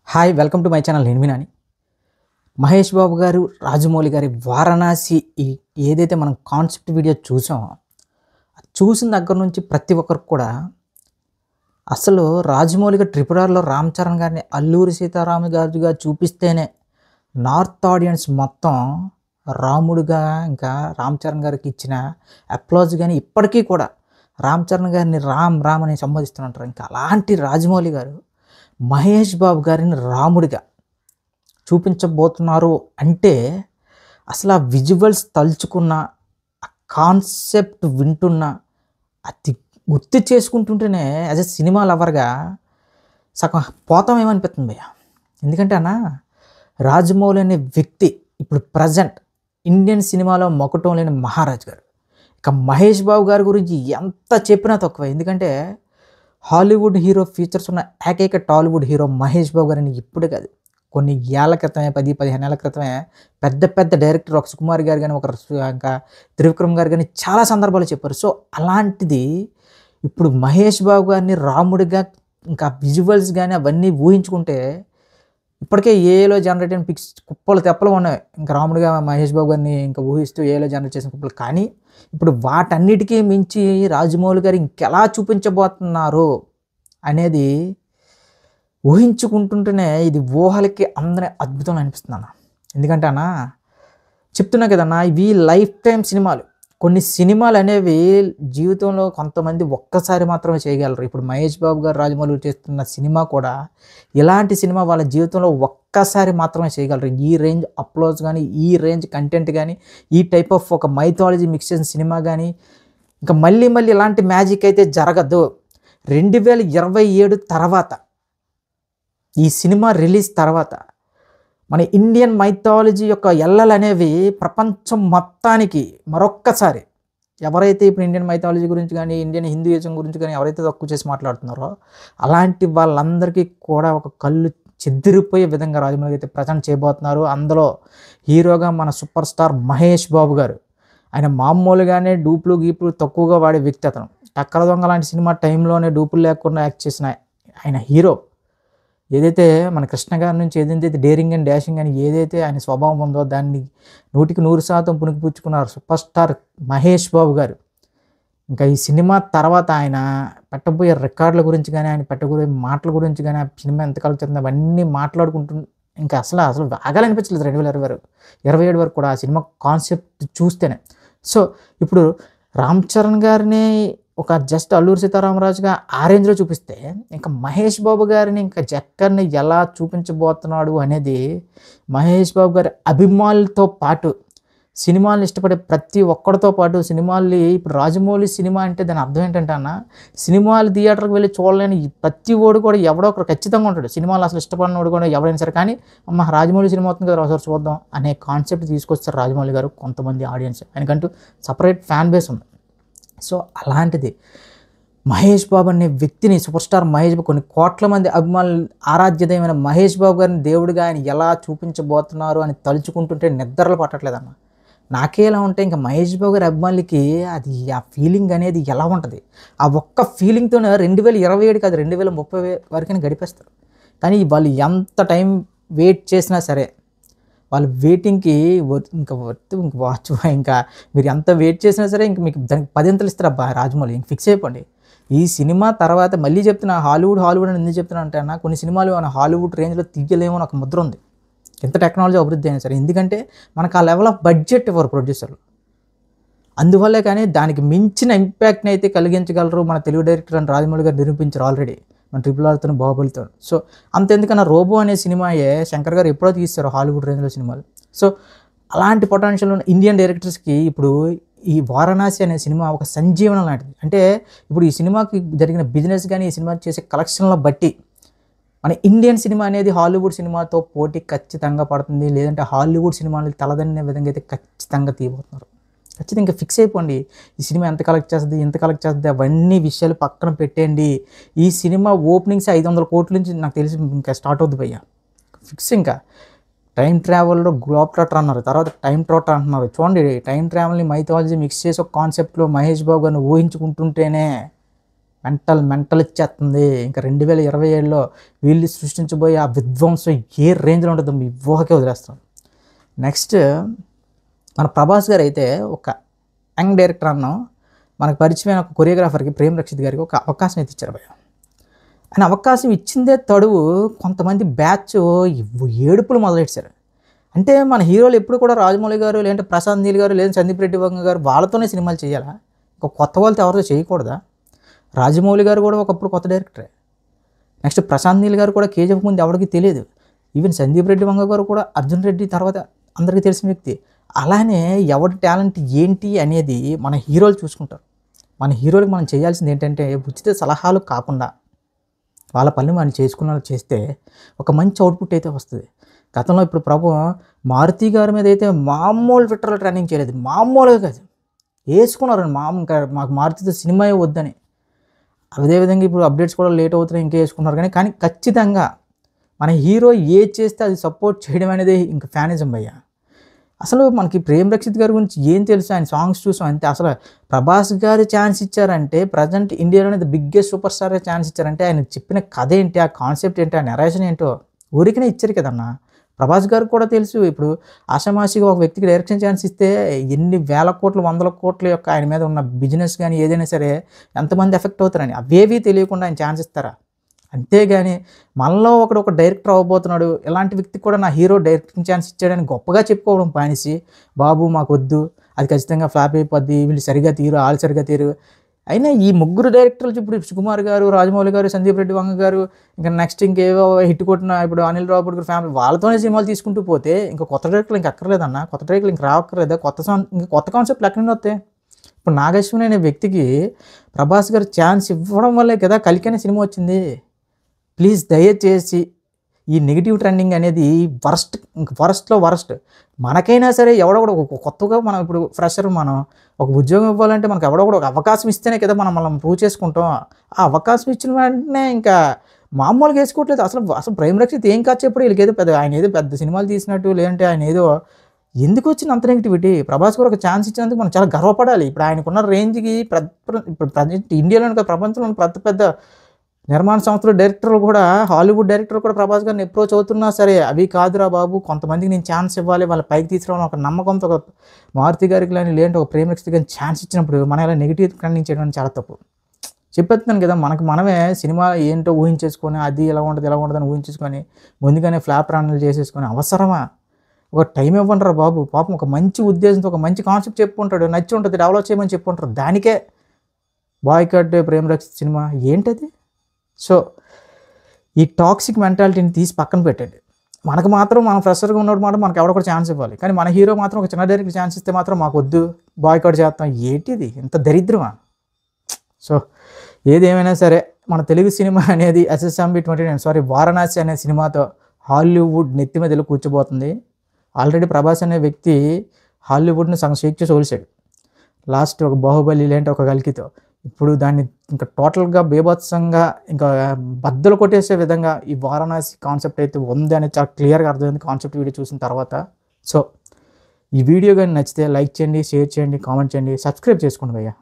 Hi welcome to my channel నేను వినాని. మహేష్ బాబు గారు, రాజమౌళి గారి వారణాసి ఏదైతే మనం కాన్సెప్ట్ వీడియో చూసామో, అది చూసిన దగ్గర నుంచి ప్రతి ఒక్కరికి కూడా అసలు రాజమౌళి గారు ట్రిపుల్ ఆర్లో రామ్ చరణ్ గారిని అల్లూరి సీతారామ గారుగా చూపిస్తేనే నార్త్ ఆడియన్స్ మొత్తం రాముడుగా ఇంకా రామ్ చరణ్ గారికి ఇచ్చిన అప్లాజ్ కానీ ఇప్పటికీ కూడా రామ్ చరణ్ గారిని రామ్ రామ్ అని సంబోధిస్తుంటారు. ఇంకా అలాంటి రాజమౌళి గారు మహేష్ బాబు గారిని రాముడిగా చూపించబోతున్నారు అంటే అసలు ఆ విజువల్స్ తలుచుకున్న, ఆ కాన్సెప్ట్ వింటున్న, అది గుర్తు చేసుకుంటుంటేనే యాజ్ ఎ సినిమా లవర్గా సగం పోతాం ఏమనిపిస్తుంది భయ్య. ఎందుకంటే రాజమౌళి అనే వ్యక్తి ఇప్పుడు ప్రజెంట్ ఇండియన్ సినిమాలో మొక్కటం లేని మహారాజ్ గారు. ఇక మహేష్ బాబు గారి గురించి ఎంత చెప్పినా తక్కువ. ఎందుకంటే హాలీవుడ్ హీరో ఫీచర్స్ ఉన్న ఏకైక టాలీవుడ్ హీరో మహేష్ బాబు గారిని ఇప్పుడే కాదు, కొన్ని ఏళ్ల క్రితమే, 10-15 ఏళ్ల క్రితమే పెద్ద పెద్ద డైరెక్టర్ ఒక సుకుమార్ గారు కానీ, ఇంకా త్రివిక్రమ్ గారు కానీ చాలా సందర్భాలు చెప్పారు. సో అలాంటిది ఇప్పుడు మహేష్ బాబు గారిని రాముడిగా ఇంకా విజువల్స్ కానీ అవన్నీ ఊహించుకుంటే ఇప్పటికే ఏలో జనరేట్ అయిన పిక్స్ కుప్పలు తెప్పలు ఉన్నాయి. ఇంకా రాముడిగా మహేష్ బాబు గారిని ఇంకా ఊహిస్తూ ఏలో జనరేట్ చేసిన కుప్పలు. కానీ ఇప్పుడు వాటన్నిటికీ మించి రాజమౌళి గారు ఇంకెలా చూపించబోతున్నారు అనేది ఊహించుకుంటుంటేనే ఇది ఊహలకి అందరి అద్భుతం అనిపిస్తుంది. ఎందుకంటే చెప్తున్నా కదన్నా, ఇవి లైఫ్ టైం సినిమాలు. కొన్ని సినిమాలు అనేవి జీవితంలో కొంతమంది ఒక్కసారి మాత్రమే చేయగలరు. ఇప్పుడు మహేష్ బాబు గారు, రాజమౌళి చేస్తున్న సినిమా కూడా ఇలాంటి సినిమా వాళ్ళ జీవితంలో ఒక్కసారి మాత్రమే చేయగలరు. ఈ రేంజ్ అప్లోజ్ కానీ, ఈ రేంజ్ కంటెంట్ కానీ, ఈ టైప్ ఆఫ్ ఒక మైథాలజీ మిక్స్ చేసిన సినిమా కానీ ఇంకా మళ్ళీ ఇలాంటి మ్యాజిక్ అయితే జరగదు. 2027 తర్వాత, ఈ సినిమా రిలీజ్ తర్వాత మన ఇండియన్ మైథాలజీ యొక్క ఎల్లలు అనేవి ప్రపంచం మొత్తానికి మరొక్కసారి ఎవరైతే ఇప్పుడు ఇండియన్ మైథాలజీ గురించి కానీ, ఇండియన్ హిందూయిజం గురించి కానీ ఎవరైతే తక్కువ చేసి మాట్లాడుతున్నారో అలాంటి వాళ్ళందరికీ కూడా ఒక కళ్ళు చెదిరిపోయే విధంగా రాజమౌళి అయితే ప్రజెంట్ చేయబోతున్నారు. అందులో హీరోగా మన సూపర్ స్టార్ మహేష్ బాబు గారు. ఆయన మామూలుగానే డూపులు గీపులు తక్కువగా వాడే వ్యక్తి. అతను టక్కర దొంగ లాంటి సినిమా టైంలోనే డూపులు లేకుండా యాక్ట్ చేసిన ఆయన హీరో. ఏదైతే మన కృష్ణ గారి నుంచి ఏదైతే డేరింగ్ అండ్ డాషింగ్ అని ఏదైతే ఆయన స్వభావం ఉందో దాన్ని 100% పుణికిపుచ్చుకున్నారు సూపర్ స్టార్ మహేష్ బాబు గారు. ఇంకా ఈ సినిమా తర్వాత ఆయన పెట్టబోయే రికార్డుల గురించి కానీ, ఆయన పెట్టబోయే మాటల గురించి కానీ, ఆ సినిమా ఎంత కలుగుతుంది అవన్నీ మాట్లాడుకుంటూ ఇంకా అసలు ఆగాలనిపించలేదు 2027 వరకు కూడా ఆ సినిమా కాన్సెప్ట్ చూస్తేనే. సో ఇప్పుడు రామ్ చరణ్ గారిని ఒక జస్ట్ అల్లూరి సీతారామరాజుగా ఆ రేంజ్లో చూపిస్తే ఇంకా మహేష్ బాబు గారిని ఇంకా జక్కర్ని ఎలా చూపించబోతున్నాడు అనేది మహేష్ బాబు గారి అభిమానులతో పాటు, సినిమాలను ఇష్టపడే ప్రతి ఒక్కరితో పాటు, సినిమాల్ని ఇప్పుడు రాజమౌళి సినిమా అంటే దాని అర్థం ఏంటంటే సినిమాలు థియేటర్కి వెళ్ళి చూడలేని ప్రతి ఓడు కూడా ఎవడో ఒకరు ఖచ్చితంగా ఉంటాడు. సినిమాలు అసలు ఇష్టపడినోడు కూడా ఎవరైనా సరే, కానీ రాజమౌళి సినిమా అవుతుంది కదా ఒకసారి చూద్దాం అనే కాన్సెప్ట్ తీసుకొస్తారు రాజమౌళి గారు. కొంతమంది ఆడియన్స్, ఆయనకంటూ సపరేట్ ఫ్యాన్ బేస్ ఉంది. సో అలాంటిది మహేష్ బాబు అనే వ్యక్తిని, సూపర్ స్టార్ మహేష్ బాబు, కొన్ని కోట్ల మంది అభిమానులు ఆరాధ్యదైన మహేష్ బాబు గారిని దేవుడిగా ఆయన ఎలా చూపించబోతున్నారు అని తలుచుకుంటుంటే నిద్రలు పట్టట్లేదన్న. నాకే ఎలా ఉంటే ఇంకా మహేష్ బాబు గారి అభిమానులకి అది ఆ ఫీలింగ్ అనేది ఎలా ఉంటుంది, ఆ ఒక్క ఫీలింగ్తోనే 2027 కాదు 2030 వరకైనా గడిపేస్తారు. కానీ వాళ్ళు ఎంత టైం వెయిట్ చేసినా సరే వాళ్ళు వెయిటింగ్కి ఇంకా వాచ్ ఇంకా మీరు ఎంత వెయిట్ చేసినా సరే ఇంక మీకు దానికి 10 ఇస్తారు. అబ్బా రాజమౌళి ఇంక ఫిక్స్ అయిపోండి. ఈ సినిమా తర్వాత మళ్ళీ చెప్తున్నా, హాలీవుడ్ అని ఎందుకు చెప్తున్నా అంటే కొన్ని సినిమాలు మన హాలీవుడ్ రేంజ్లో తీయలేమో అని ఒక ముద్ర ఉంది, ఎంత టెక్నాలజీ అభివృద్ధి అయినా సరే. ఎందుకంటే మనకు ఆ లెవెల్ ఆఫ్ బడ్జెట్ ఇవ్వరు ప్రొడ్యూసర్లు. అందువల్లే కానీ దానికి మించిన ఇంపాక్ట్ని అయితే కలిగించగలరు మన తెలుగు డైరెక్టర్ అని రాజమౌళి గారు నిరూపించారు ఆల్రెడీ మన ట్రిపుల్ ఆర్తో, బాహుబలితో. సో అంతెందుకన్నా రోబో అనే సినిమాయే శంకర్ గారు ఎప్పుడో తీస్తారు హాలీవుడ్ రేంజ్లో సినిమాలు. సో అలాంటి పొటెన్షియల్ ఉన్న ఇండియన్ డైరెక్టర్స్కి ఇప్పుడు ఈ వారణాసి అనే సినిమా ఒక సంజీవనం లాంటిది. అంటే ఇప్పుడు ఈ సినిమాకి జరిగిన బిజినెస్ కానీ, ఈ సినిమా చేసే కలెక్షన్ల బట్టి మన ఇండియన్ సినిమా అనేది హాలీవుడ్ సినిమాతో పోటీ ఖచ్చితంగా పడుతుంది. లేదంటే హాలీవుడ్ సినిమాలు తలదన్నే విధంగా అయితే ఖచ్చితంగా తీయబోతున్నారు. ఖచ్చితంగా ఇంకా ఫిక్స్ అయిపోండి. ఈ సినిమా ఎంత కలెక్ట్ చేస్తుంది అవన్నీ విషయాలు పక్కన పెట్టండి. ఈ సినిమా ఓపెనింగ్స్ 500 కోట్ల నుంచి నాకు తెలిసి ఇంకా స్టార్ట్ అవుద్ది భయ్య. ఫిక్స్. ఇంకా టైం ట్రావెల్లో గ్లోబ్ ట్రాటర్ అన్నారు, తర్వాత టైం ట్రాటర్ అంటున్నారు. చూడండి, టైం ట్రావెల్ని మైథాలజీ మిక్స్ చేసి ఒక కాన్సెప్ట్లో మహేష్ బాబు గారిని ఊహించుకుంటుంటేనే మెంటల్ ఇచ్చేస్తుంది. ఇంకా 2027లో వీళ్ళు సృష్టించబోయే ఆ విధ్వంసం ఏ రేంజ్లో ఉంటుందో మీ ఊహకే వదిలేస్తాం. నెక్స్ట్ మన ప్రభాస్ గారు అయితే ఒక యంగ్ డైరెక్టర్ అన్నాం, మనకు పరిచయమైన ఒక కొరియోగ్రాఫర్కి ప్రేమ్ రక్షిత్ గారికి ఒక అవకాశం అయితే ఇచ్చారు భయ్య. ఆయన అవకాశం ఇచ్చిందే తడువు కొంతమంది బ్యాచ్ ఏడుపులు మొదలెట్టారు. అంటే మన హీరోలు ఎప్పుడు కూడా రాజమౌళి గారు, లేదంటే ప్రశాంత్ నీల్ గారు, లేదా సందీప్ రెడ్డి వంగ గారు వాళ్ళతోనే సినిమాలు చేయాలా? ఇంకా కొత్త వాళ్ళతో ఎవరితో చేయకూడదా? రాజమౌళి గారు కూడా ఒకప్పుడు కొత్త డైరెక్టరే. నెక్స్ట్ ప్రశాంత్ నీల్ గారు కూడా కేజీఎఫ్ ముందు ఎవరికి తెలియదు. ఈవెన్ సందీప్ రెడ్డి వంగ గారు కూడా అర్జున్ రెడ్డి తర్వాత అందరికీ తెలిసిన వ్యక్తి. అలానే ఎవరి టాలెంట్ ఏంటి అనేది మన హీరోలు చూసుకుంటారు. మన హీరోలకు మనం చేయాల్సింది ఏంటంటే ఉచిత సలహాలు కాకుండా వాళ్ళ పని మనం చేసుకున్న చేస్తే ఒక మంచి అవుట్పుట్ అయితే వస్తుంది. గతంలో ఇప్పుడు మారుతి గారి మీద అయితే మామూలు ట్విట్టర్లో ట్రెండింగ్ చేయలేదు, మామూలుగా కాదు, వేసుకున్నారండి మాకు మారుతితో సినిమా వద్దని. అదేవిధంగా ఇప్పుడు అప్డేట్స్ కూడా లేట్ అవుతున్నాయి, ఇంకా వేసుకున్నారు. కానీ ఖచ్చితంగా మన హీరో ఏది చేస్తే అది సపోర్ట్ చేయడం అనేది ఇంకా ఫ్యానిజం భయ్య. అసలు మనకి ప్రేమ్ రక్షిత్ గారి గురించి ఏం తెలుసు, ఆయన సాంగ్స్ చూసాం అంతే. అసలు ప్రభాస్ గారు ఛాన్స్ ఇచ్చారంటే, ప్రజెంట్ ఇండియాలోనే the biggest super star chance ఇచ్చారంటే ఆయన చెప్పిన కథ ఏంటి, ఆ కాన్సెప్ట్ ఏంటి, ఆ నెరేషన్ ఏంటో ఊరికనే ఇచ్చారు కదన్నా. ప్రభాస్ గారికి కూడా తెలుసు. ఇప్పుడు ఆషామాషిగా ఒక వ్యక్తికి డైరెక్షన్ ఛాన్స్ ఇస్తే ఎన్ని వేల కోట్లు, వందల కోట్ల యొక్క ఆయన మీద ఉన్న బిజినెస్ కానీ ఏదైనా సరే ఎంతమంది ఎఫెక్ట్ అవుతారని అవేవీ తెలియకుండా ఆయన ఛాన్స్ ఇస్తారా? అంతేగాని మనలో ఒక డైరెక్టర్ అవ్వబోతున్నాడు, ఇలాంటి వ్యక్తికి కూడా నా హీరో డైరెక్టింగ్ ఛాన్స్ ఇచ్చాడని గొప్పగా చెప్పుకోవడం పానిసి, బాబు మాకు వద్దు, అది ఖచ్చితంగా ఫ్లాప్ అయిపోద్ది, వీళ్ళు సరిగా తీరు, వాళ్ళు సరిగా తీరు. అయినా ఈ ముగ్గురు డైరెక్టర్లు ఇప్పుడు సుకుమార్ గారు, రాజమౌళి గారు, సందీప్ రెడ్డి వంగ గారు, ఇంకా నెక్స్ట్ ఇంకేవో హిట్ కొట్టిన ఇప్పుడు అనిల్ రావుపూడి గారు ఫ్యామిలీ వాళ్ళతోనే సినిమాలు తీసుకుంటూ పోతే ఇంకా కొత్త డైరెక్టర్లు ఇంకా అక్కర్లేదన్న, కొత్త డైరెక్టర్లు ఇంకా రావక్కర్లేదా? ఇంకా కొత్త కాన్సెప్ట్లు ఎక్కడి నుండి వస్తాయి? ఇప్పుడు నాగశ్విని అనే వ్యక్తికి ప్రభాస్ గారు ఛాన్స్ ఇవ్వడం వల్లే కదా కలికనే సినిమా వచ్చింది. ప్లీజ్ దయచేసి ఈ నెగిటివ్ ట్రెండింగ్ అనేది వరస్ట్లో వరస్ట్. మనకైనా సరే ఎవడో కూడా కొత్తగా మనం ఇప్పుడు ఫ్రెషర్, మనం ఒక ఉద్యోగం ఇవ్వాలంటే మనకు ఎవడో కూడా ఒక అవకాశం ఇస్తేనే కదా మనం ప్రూవ్ చేసుకుంటాం. ఆ అవకాశం ఇచ్చిన వెంటనే ఇంకా మామూలుగా వేసుకోవట్లేదు. అసలు ప్రేమ్ రక్షిత్ ఏం కాదు చెప్పడు, వీళ్ళకి ఆయన ఏదో పెద్ద సినిమాలు తీసినట్టు, లేదంటే ఆయన ఏదో ఎందుకు వచ్చిన అంత నెగిటివిటీ? ప్రభాస్ కూడా ఒక ఛాన్స్ ఇచ్చినందుకు మనం చాలా గర్వపడాలి. ఇప్పుడు ఆయనకున్న రేంజ్కి ఇప్పుడు ప్రజెంట్ ఇండియాలోని ప్రపంచంలో పెద్ద నిర్మాణ సంస్థలు డైరెక్టర్లు కూడా, హాలీవుడ్ డైరెక్టర్ కూడా ప్రభాస్ గారిని అప్రోచ్ అవుతున్నా సరే అవి కాదురా బాబు, కొంతమందికి నేను ఛాన్స్ ఇవ్వాలి, వాళ్ళ పైకి తీసుకురావడం ఒక నమ్మకంతో ఒక మారుతి గారికి కానీ లేదంటే ఒక ప్రేమ్ రక్షిత్ గారిని ఛాన్స్ ఇచ్చినప్పుడు మనం ఇలా నెగిటివ్ ట్రెండింగ్ చేయడం చాలా తప్పు. చెప్పేస్తున్నాను కదా, మనమే సినిమా ఏంటో ఊహించేసుకొని అది ఎలా ఉంటుంది అని ఊహించేసుకొని ముందుగానే ఫ్లాప్ రన్లు చేసేసుకొని అవసరమా? ఒక టైం ఇవ్వంటారా బాబు. పాపం ఒక మంచి ఉద్దేశంతో ఒక మంచి కాన్సెప్ట్ చెప్పుకుంటాడు, నచ్చి ఉంటుంది, డెవలప్ చేయమని చెప్పుకుంటారు, దానికే బాయ్కట్ ప్రేమ్ రక్షిత్ సినిమా ఏంటది? సో ఈ టాక్సిక్ మెంటాలిటీని తీసి పక్కన పెట్టండి. మనకు మాత్రం మనం ఫ్రెషర్గా ఉన్నప్పుడు మాత్రం మనకు ఎవడో కూడా ఛాన్స్ ఇవ్వాలి. కానీ మన హీరో మాత్రం ఒక చిన్న డైరెక్టర్ ఛాన్స్ ఇస్తే మాత్రం మాకు వద్దు, బాయ్కట్ చేస్తాం. ఏంటిది ఇంత దరిద్రమా? సో ఏదేమైనా సరే మన తెలుగు సినిమా అనేది SSMB 29 వారణాసి అనే సినిమాతో హాలీవుడ్ నెత్తి మీద కూర్చోబోతుంది. ఆల్రెడీ ప్రభాస్ అనే వ్యక్తి హాలీవుడ్ని సగం షేక్ చేసి వదిలేశాడు. లాస్ట్ ఒక బాహుబలి లేదంటే ఒక కల్కితో. ఇప్పుడు దాన్ని ఇంకా టోటల్గా బేభత్సంగా ఇంకా బద్దలు కొట్టేసే విధంగా ఈ వారణాసి కాన్సెప్ట్ అయితే ఉంది అనేది చాలా క్లియర్గా అర్థమైంది కాన్సెప్ట్ వీడియో చూసిన తర్వాత. సో ఈ వీడియో కానీ నచ్చితే లైక్ చేయండి, షేర్ చేయండి, కామెంట్ చేయండి, సబ్స్క్రైబ్ చేసుకోండి భయ్యా.